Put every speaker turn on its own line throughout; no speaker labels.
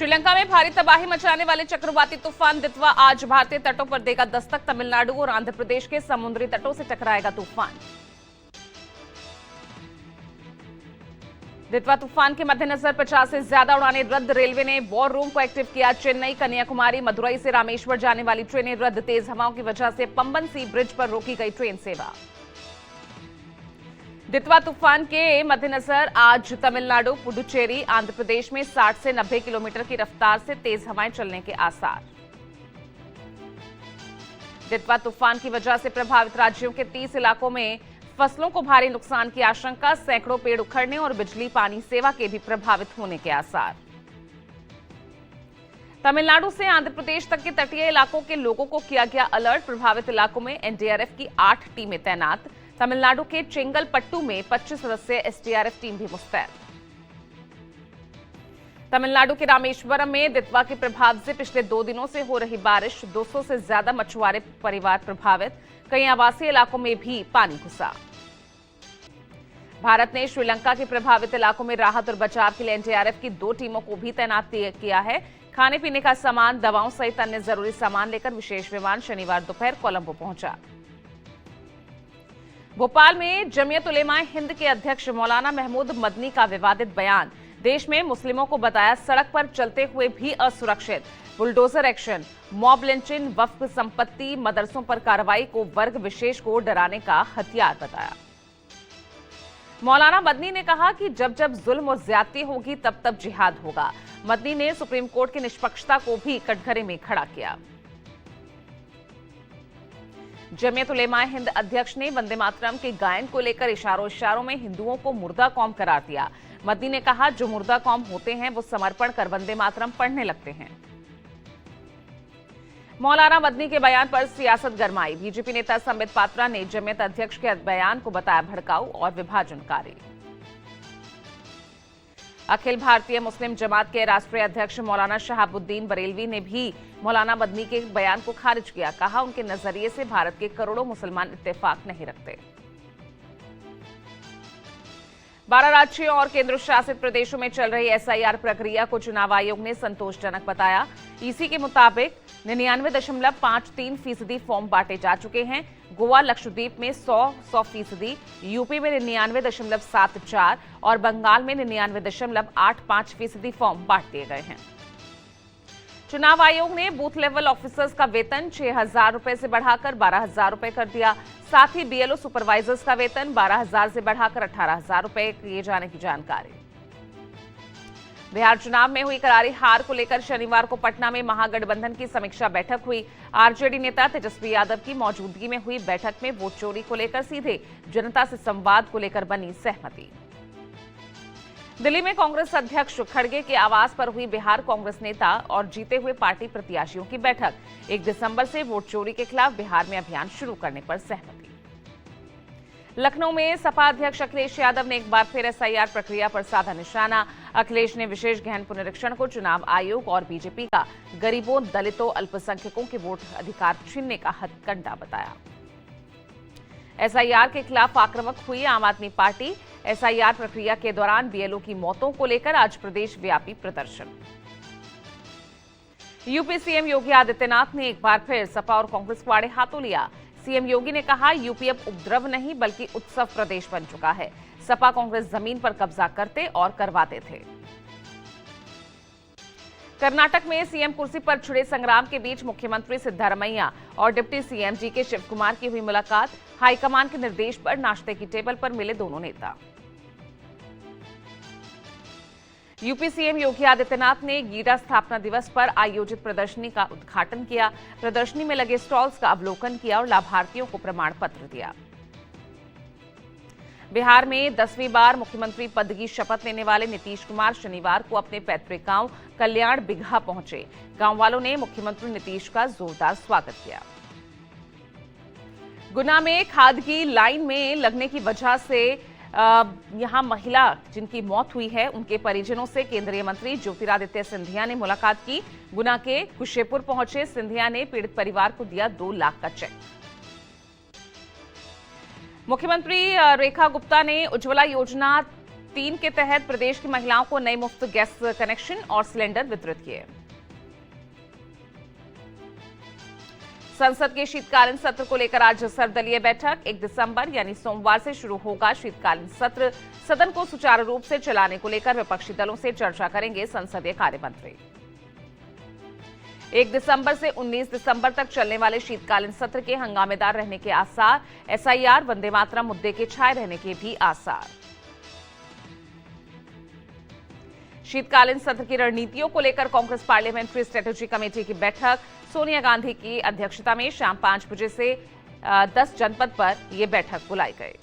श्रीलंका में भारी तबाही मचाने वाले चक्रवाती तूफान दितवा आज भारतीय तटों पर देगा दस्तक। तमिलनाडु और आंध्र प्रदेश के समुद्री तटों से टकराएगा तूफान। दितवा तूफान के मद्देनजर 50 से ज्यादा उड़ानें रद्द। रेलवे ने वॉर रूम को एक्टिव किया। चेन्नई, कन्याकुमारी, मदुरई से रामेश्वर जाने वाली ट्रेनें रद्द। तेज हवाओं की वजह से पंबन सी ब्रिज पर रोकी गई ट्रेन सेवा। दितवा तूफान के मद्देनजर आज तमिलनाडु, पुडुचेरी, आंध्र प्रदेश में 60 से 90 किलोमीटर की रफ्तार से तेज हवाएं चलने के आसार। दितवा तूफान की वजह से प्रभावित राज्यों के 30 इलाकों में फसलों को भारी नुकसान की आशंका। सैकड़ों पेड़ उखड़ने और बिजली पानी सेवा के भी प्रभावित होने के आसार। तमिलनाडु से आंध्र प्रदेश तक के तटीय इलाकों के लोगों को किया गया अलर्ट। प्रभावित इलाकों में एनडीआरएफ की 8 टीमें तैनात। तमिलनाडु के चेंगलपट्टू में 25 सदस्यीय एसडीआरएफ टीम भी मुस्तैद। तमिलनाडु के रामेश्वरम में दितवा के प्रभाव से पिछले 2 दिनों से हो रही बारिश। 200 से ज्यादा मछुआरे परिवार प्रभावित। कई आवासीय इलाकों में भी पानी घुसा। भारत ने श्रीलंका के प्रभावित इलाकों में राहत और बचाव के लिए एनडीआरएफ की 2 टीमों को भी तैनात किया है। खाने पीने का सामान, दवाओं सहित अन्य जरूरी सामान लेकर विशेष विमान शनिवार दोपहर कोलंबो पहुंचा। भोपाल में जमीयत उलेमा हिंद के अध्यक्ष मौलाना महमूद मदनी का विवादित बयान। देश में मुस्लिमों को बताया सड़क पर चलते हुए भी असुरक्षित। बुलडोजर एक्शन, मॉब लिंचिंग, वक्फ संपत्ति, मदरसों पर कार्रवाई को वर्ग विशेष को डराने का हथियार बताया। मौलाना मदनी ने कहा कि जब जब जुल्म और ज्यादती होगी तब तब जिहाद होगा। मदनी ने सुप्रीम कोर्ट की निष्पक्षता को भी कटघरे में खड़ा किया। जमीयत उलेमा हिंद अध्यक्ष ने वंदे मातरम के गायन को लेकर इशारों में हिंदुओं को मुर्दा कौम करार दिया। मदनी ने कहा जो मुर्दा कौम होते हैं वो समर्पण कर वंदे मातरम पढ़ने लगते हैं। मौलाना मदनी के बयान पर सियासत गरमाई। बीजेपी नेता संबित पात्रा ने जमीयत अध्यक्ष के बयान को बताया भड़काऊ और विभाजनकारी। अखिल भारतीय मुस्लिम जमात के राष्ट्रीय अध्यक्ष मौलाना शहाबुद्दीन बरेलवी ने भी मौलाना मदनी के बयान को खारिज किया। कहा उनके नजरिए से भारत के करोड़ों मुसलमान इत्तेफाक नहीं रखते। 12 राज्यों और केंद्र शासित प्रदेशों में चल रही एसआईआर प्रक्रिया को चुनाव आयोग ने संतोषजनक बताया। ईसी के मुताबिक 99.53% फॉर्म बांटे जा चुके हैं। गोवा, लक्षद्वीप में 100%, यूपी में 99.74% और बंगाल में 99.85% फॉर्म बांट दिए गए हैं। चुनाव आयोग ने बूथ लेवल ऑफिसर्स का वेतन 6,000 रुपए से बढ़ाकर 12,000 रुपए कर दिया। साथ ही बीएलओ सुपरवाइजर्स का वेतन 12,000 से बढ़ाकर 18,000 रुपए किए जाने की जानकारी। बिहार चुनाव में हुई करारी हार को लेकर शनिवार को पटना में महागठबंधन की समीक्षा बैठक हुई। आरजेडी नेता तेजस्वी यादव की मौजूदगी में हुई बैठक में वोट चोरी को लेकर सीधे जनता से संवाद को लेकर बनी सहमति। दिल्ली में कांग्रेस अध्यक्ष खड़गे के आवास पर हुई बिहार कांग्रेस नेता और जीते हुए पार्टी प्रत्याशियों की बैठक। 1 दिसंबर से वोट चोरी के खिलाफ बिहार में अभियान शुरू करने पर सहमति। लखनऊ में सपा अध्यक्ष अखिलेश यादव ने एक बार फिर एसआईआर प्रक्रिया पर साधा निशाना। अखिलेश ने विशेष गहन पुनरीक्षण को चुनाव आयोग और बीजेपी का गरीबों, दलितों, अल्पसंख्यकों के वोट अधिकार छीनने का हथकंडा बताया। एसआईआर के खिलाफ आक्रामक हुई आम आदमी पार्टी। एसआईआर प्रक्रिया के दौरान बीएलओ की मौतों को लेकर आज प्रदेश व्यापी प्रदर्शन। यूपी सीएम योगी आदित्यनाथ ने एक बार फिर सपा और कांग्रेस को आड़े हाथों लिया। सीएम योगी ने कहा यूपी अब उपद्रव नहीं बल्कि उत्सव प्रदेश बन चुका है। सपा कांग्रेस जमीन पर कब्जा करते और करवाते थे। कर्नाटक में सीएम कुर्सी पर छिड़े संग्राम के बीच मुख्यमंत्री सिद्धारमैया और डिप्टी सीएम जीके शिवकुमार की हुई मुलाकात। हाईकमान के निर्देश पर नाश्ते की टेबल पर मिले दोनों नेता। यूपी सीएम योगी आदित्यनाथ ने गीडा स्थापना दिवस पर आयोजित प्रदर्शनी का उद्घाटन किया। प्रदर्शनी में लगे स्टॉल्स का अवलोकन किया और लाभार्थियों को प्रमाण पत्र दिया। बिहार में 10वीं बार मुख्यमंत्री पद की शपथ लेने वाले नीतीश कुमार शनिवार को अपने पैतृक गांव कल्याण बिगहा पहुंचे। गांव वालों ने मुख्यमंत्री नीतीश का जोरदार स्वागत किया। गुना में खाद की लाइन में लगने की वजह से यहां महिला जिनकी मौत हुई है उनके परिजनों से केंद्रीय मंत्री ज्योतिरादित्य सिंधिया ने मुलाकात की। गुना के कुशेपुर पहुंचे सिंधिया ने पीड़ित परिवार को दिया 2 लाख का चेक। मुख्यमंत्री रेखा गुप्ता ने उज्ज्वला योजना 3 के तहत प्रदेश की महिलाओं को नए मुफ्त गैस कनेक्शन और सिलेंडर वितरित किए। संसद के शीतकालीन सत्र को लेकर आज सर्वदलीय बैठक। 1 दिसंबर यानी सोमवार से शुरू होगा शीतकालीन सत्र। सदन को सुचारू रूप से चलाने को लेकर विपक्षी दलों से चर्चा करेंगे संसदीय कार्य मंत्री। 1 दिसंबर से 19 दिसंबर तक चलने वाले शीतकालीन सत्र के हंगामेदार रहने के आसार। एसआईआर, वंदे मातरम मुद्दे के छाए रहने के भी आसार। शीतकालीन सत्र की रणनीतियों को लेकर कांग्रेस पार्लियामेंट्री स्ट्रेटेजी कमेटी की बैठक। सोनिया गांधी की अध्यक्षता में शाम 5 बजे से 10 जनपद पर यह बैठक बुलाई गई।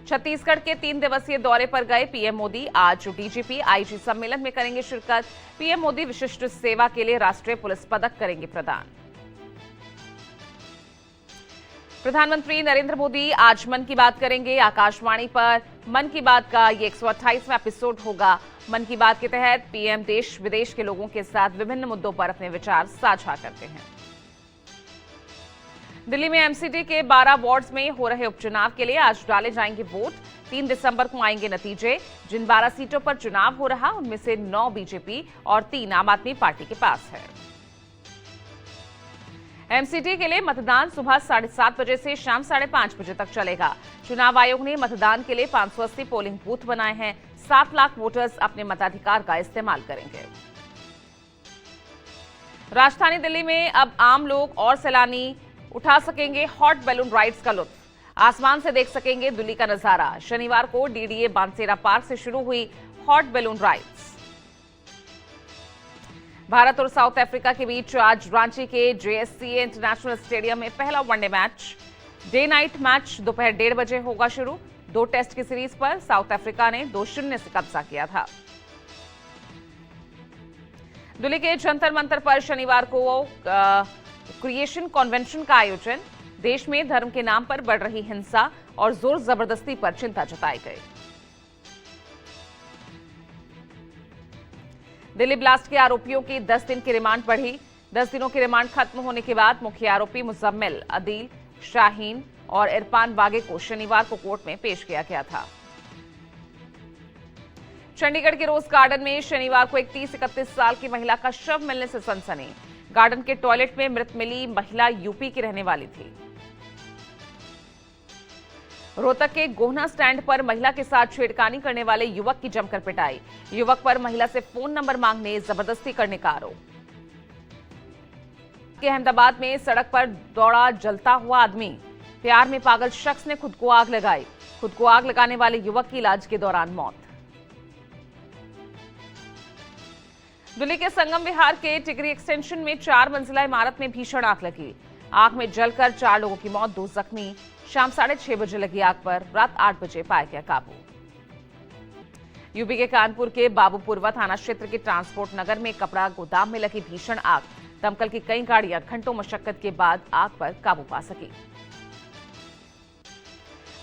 छत्तीसगढ़ के 3 दिवसीय दौरे पर गए पीएम मोदी आज डीजीपी आईजी सम्मेलन में करेंगे शिरकत। पीएम मोदी विशिष्ट सेवा के लिए राष्ट्रीय पुलिस पदक करेंगे प्रदान। प्रधानमंत्री नरेंद्र मोदी आज मन की बात करेंगे। आकाशवाणी पर मन की बात का ये 128वां एपिसोड होगा। मन की बात के तहत पीएम देश विदेश के लोगों के साथ विभिन्न मुद्दों पर अपने विचार साझा करते हैं। दिल्ली में एमसीडी के 12 वार्ड्स में हो रहे उपचुनाव के लिए आज डाले जाएंगे वोट। 3 दिसंबर को आएंगे नतीजे। जिन 12 सीटों पर चुनाव हो रहा उनमें से 9 बीजेपी और 3 आम आदमी पार्टी के पास है। एमसीडी के लिए मतदान सुबह 7:30 बजे से शाम 5:30 बजे तक चलेगा। चुनाव आयोग ने मतदान के लिए 580 पोलिंग बूथ बनाए हैं। 7 लाख वोटर्स अपने मताधिकार का इस्तेमाल करेंगे। राजधानी दिल्ली में अब आम लोग और सैलानी उठा सकेंगे हॉट बैलून राइड्स का लुत्फ। आसमान से देख सकेंगे दिल्ली का नजारा। शनिवार को डीडीए बानसेरा पार्क से शुरू हुई हॉट बैलून राइड्स। भारत और साउथ अफ्रीका के बीच आज रांची के जेएससीए इंटरनेशनल स्टेडियम में पहला one day match. Day night match दोपहर 1:30 बजे होगा शुरू। 2 टेस्ट की सीरीज पर साउथ अफ्रीका ने 2-0 से कब्जा किया था। दिल्ली के जंतर मंतर पर शनिवार को क्रिएशन कन्वेंशन का आयोजन। देश में धर्म के नाम पर बढ़ रही हिंसा और जोर जबरदस्ती पर चिंता जताई गई। दिल्ली ब्लास्ट के आरोपियों की 10 दिन की रिमांड बढ़ी। 10 दिनों की रिमांड खत्म होने के बाद मुख्य आरोपी मुजम्मिल, अदील, शाहीन और इरफान बागे को शनिवार को कोर्ट में पेश किया गया था। चंडीगढ़ के रोज गार्डन में शनिवार को एक 30-31 साल की महिला का शव मिलने से सनसनी। गार्डन के टॉयलेट में मृत मिली महिला यूपी की रहने वाली थी। रोहतक के गोहना स्टैंड पर महिला के साथ छेड़खानी करने वाले युवक की जमकर पिटाई। युवक पर महिला से फोन नंबर मांगने, जबरदस्ती करने का आरोप। अहमदाबाद में सड़क पर दौड़ा जलता हुआ आदमी। प्यार में पागल शख्स ने खुद को आग लगाई। खुद को आग लगाने वाले युवक की इलाज के दौरान मौत। दिल्ली के संगम विहार के टिकरी एक्सटेंशन में 4 मंजिला इमारत में भीषण आग लगी। आग में जलकर 4 लोगों की मौत, 2 जख्मी। शाम 6:30 बजे लगी आग पर रात 8 बजे पाया गया काबू। यूपी के कानपुर के बाबूपुरवा थाना क्षेत्र के ट्रांसपोर्ट नगर में कपड़ा गोदाम में लगी भीषण आग। दमकल की कई गाड़ियां घंटों मशक्कत के बाद आग पर काबू पा सकी।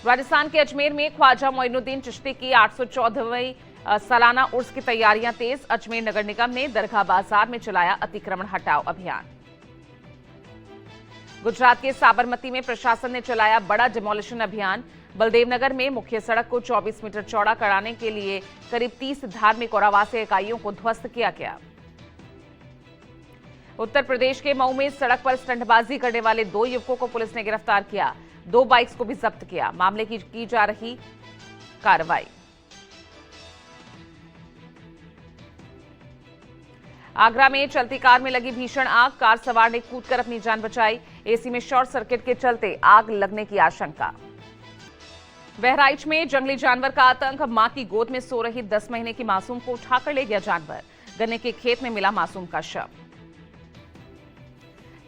राजस्थान के अजमेर में ख्वाजा मोइनुद्दीन चिश्ती की 814वीं सालाना उर्स की तैयारियां तेज। अजमेर नगर निगम ने दरगाह बाजार में चलाया अतिक्रमण हटाओ अभियान। गुजरात के साबरमती में प्रशासन ने चलाया बड़ा डिमोलिशन अभियान। बलदेवनगर में मुख्य सड़क को 24 मीटर चौड़ा कराने के लिए करीब 30 धार्मिक और आवासीय इकाइयों को ध्वस्त किया गया। उत्तर प्रदेश के मऊ में सड़क पर स्टंटबाजी करने वाले 2 युवकों को पुलिस ने गिरफ्तार किया। 2 बाइक्स को भी जब्त किया। मामले की जा रही कार्रवाई। आगरा में चलती कार में लगी भीषण आग। कार सवार ने कूदकर अपनी जान बचाई। एसी में शॉर्ट सर्किट के चलते आग लगने की आशंका। बहराइच में जंगली जानवर का आतंक। मां की गोद में सो रही 10 महीने की मासूम को उठाकर ले गया जानवर। गन्ने के खेत में मिला मासूम का शव।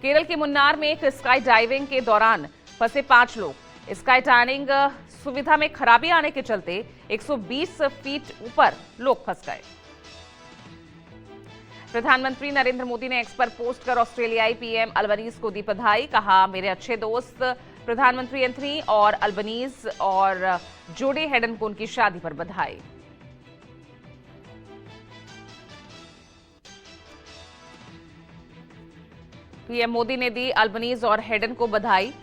केरल के मुन्नार में एक स्काई डाइविंग के दौरान फंसे 5 लोग। स्काई डाइविंग सुविधा में खराबी आने के चलते 120 फीट ऊपर लोग फंस गए। प्रधानमंत्री नरेंद्र मोदी ने एक्स पर पोस्ट कर ऑस्ट्रेलियाई पीएम अल्बनीज को दी बधाई। कहा, मेरे अच्छे दोस्त प्रधानमंत्री एंथनी और अल्बनीज और जोडी हेडन को उनकी शादी पर बधाई। पीएम मोदी ने दी अल्बनीज और हेडन को बधाई।